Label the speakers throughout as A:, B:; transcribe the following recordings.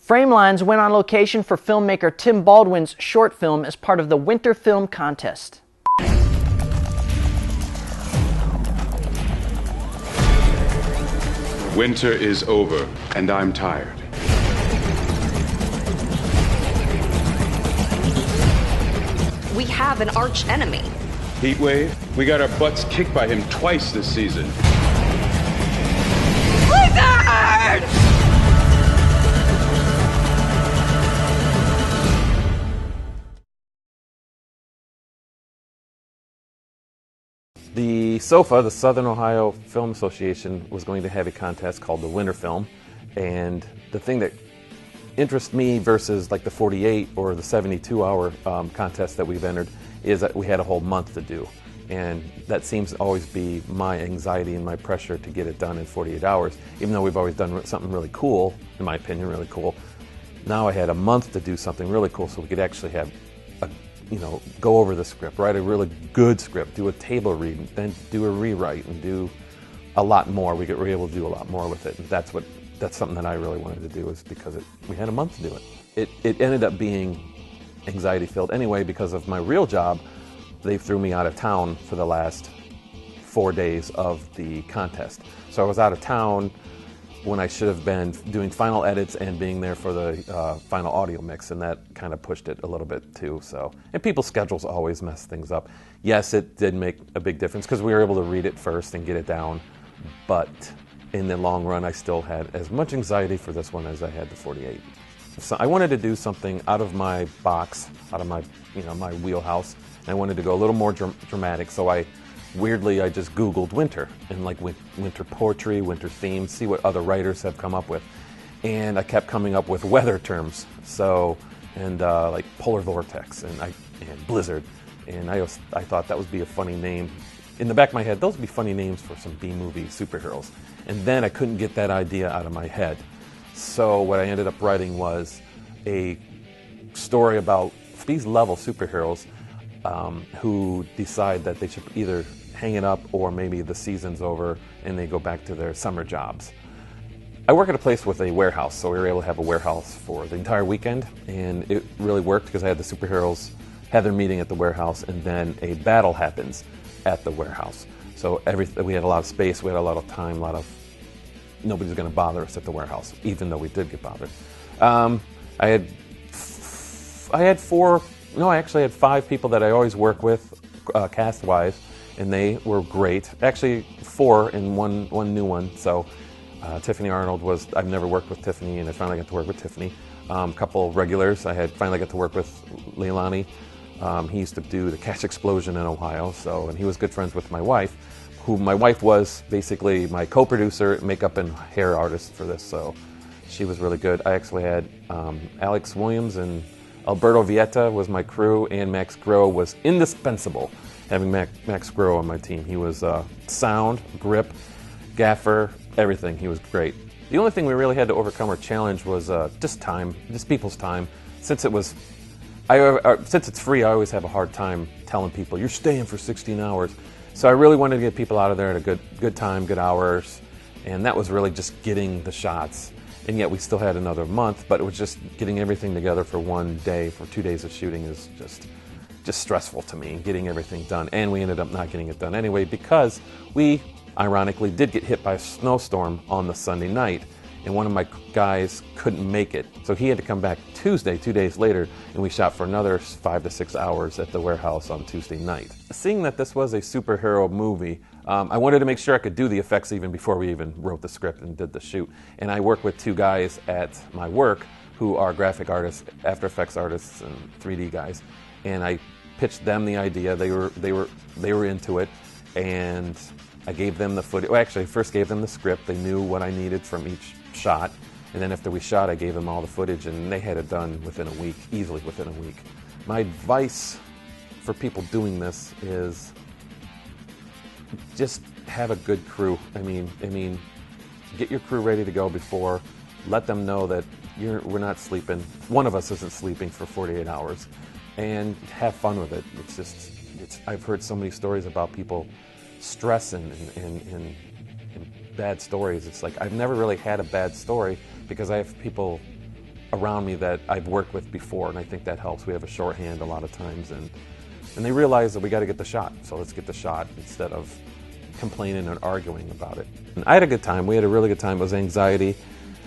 A: Framelines went on location for filmmaker Tim Baldwin's short film as part of the Winter Film Contest.
B: Winter is over, and I'm tired.
C: We have an arch enemy.
B: Heatwave, we got our butts kicked by him twice this season.
C: Blizzard!
D: The SOFA, the Southern Ohio Film Association, was going to have a contest called the Winter Film, and the thing that interests me versus like the 48 or the 72-hour contest that we've entered is that we had a whole month to do, and that seems to always be my anxiety and my pressure to get it done in 48 hours, even though we've always done something really cool, in my opinion, really cool. Now I had a month to do something really cool so we could actually have go over the script, write a really good script, do a table read, then do a rewrite, and do a lot more. We were able to do a lot more with it, and that's something that I really wanted to do, is because we had a month to do it. It ended up being anxiety-filled anyway because of my real job. They threw me out of town for the last 4 days of the contest. So I was out of town when I should have been doing final edits and being there for the final audio mix, and that kind of pushed it a little bit too. And people's schedules always mess things up. Yes, it did make a big difference because we were able to read it first and get it down, but in the long run I still had as much anxiety for this one as I had the 48. So I wanted to do something out of my box, out of my my wheelhouse, and I wanted to go a little more dramatic, so I just Googled winter and like winter poetry, winter themes, see what other writers have come up with. And I kept coming up with weather terms, like polar vortex and blizzard. And I thought that would be a funny name. In the back of my head, those would be funny names for some B-movie superheroes. And then I couldn't get that idea out of my head. So what I ended up writing was a story about these level superheroes who decide that they should either hang it up or maybe the season's over and they go back to their summer jobs. I work at a place with a warehouse, so we were able to have a warehouse for the entire weekend, and it really worked because I had the superheroes have their meeting at the warehouse, and then a battle happens at the warehouse. So we had a lot of space, we had a lot of time, nobody's going to bother us at the warehouse, even though we did get bothered. I had 5 people that I always work with, cast-wise, and they were great. Actually, 4 and one new one. So Tiffany Arnold I've never worked with Tiffany, and I finally got to work with Tiffany. A couple regulars, finally got to work with Leilani. He used to do the Cash Explosion in Ohio, and he was good friends with my wife, who my wife was basically my co-producer, makeup and hair artist for this, so she was really good. I actually had Alex Williams and Alberto Vieta was my crew, and Max Groh was indispensable, having Max Groh on my team. He was sound, grip, gaffer, everything. He was great. The only thing we really had to overcome or challenge was just time, just people's time. Since it's free, I always have a hard time telling people, you're staying for 16 hours. So I really wanted to get people out of there at a good time, good hours, and that was really just getting the shots. And yet we still had another month, but it was just getting everything together for one day, for 2 days of shooting is just stressful to me, getting everything done. And we ended up not getting it done anyway because we, ironically, did get hit by a snowstorm on the Sunday night, and one of my guys couldn't make it. So he had to come back Tuesday, 2 days later, and we shot for another 5 to 6 hours at the warehouse on Tuesday night. Seeing that this was a superhero movie, I wanted to make sure I could do the effects even before we even wrote the script and did the shoot. And I work with 2 guys at my work who are graphic artists, After Effects artists, and 3D guys. And I pitched them the idea. They were into it, and I gave them the footage. Well, actually, I first gave them the script. They knew what I needed from each shot, and then after we shot, I gave them all the footage, and they had it done within a week, easily within a week. My advice for people doing this is just have a good crew. I mean, get your crew ready to go before. Let them know that we're not sleeping. One of us isn't sleeping for 48 hours, and have fun with it. I've heard so many stories about people stressing and bad stories. It's like I've never really had a bad story because I have people around me that I've worked with before, and I think that helps. We have a shorthand a lot of times, and they realize that we got to get the shot, so let's get the shot instead of complaining and arguing about it. And I had a good time. We had a really good time. It was anxiety,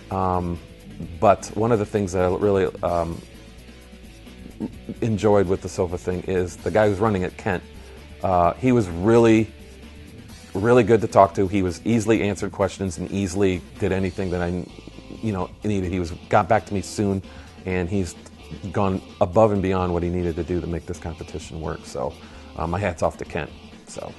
D: but one of the things that I really enjoyed with the sofa thing is the guy who's running it, Kent. He was really good to talk to. He was easily answered questions and easily did anything that I needed. He got back to me soon, and he's gone above and beyond what he needed to do to make this competition work. So my hat's off to Kent. So.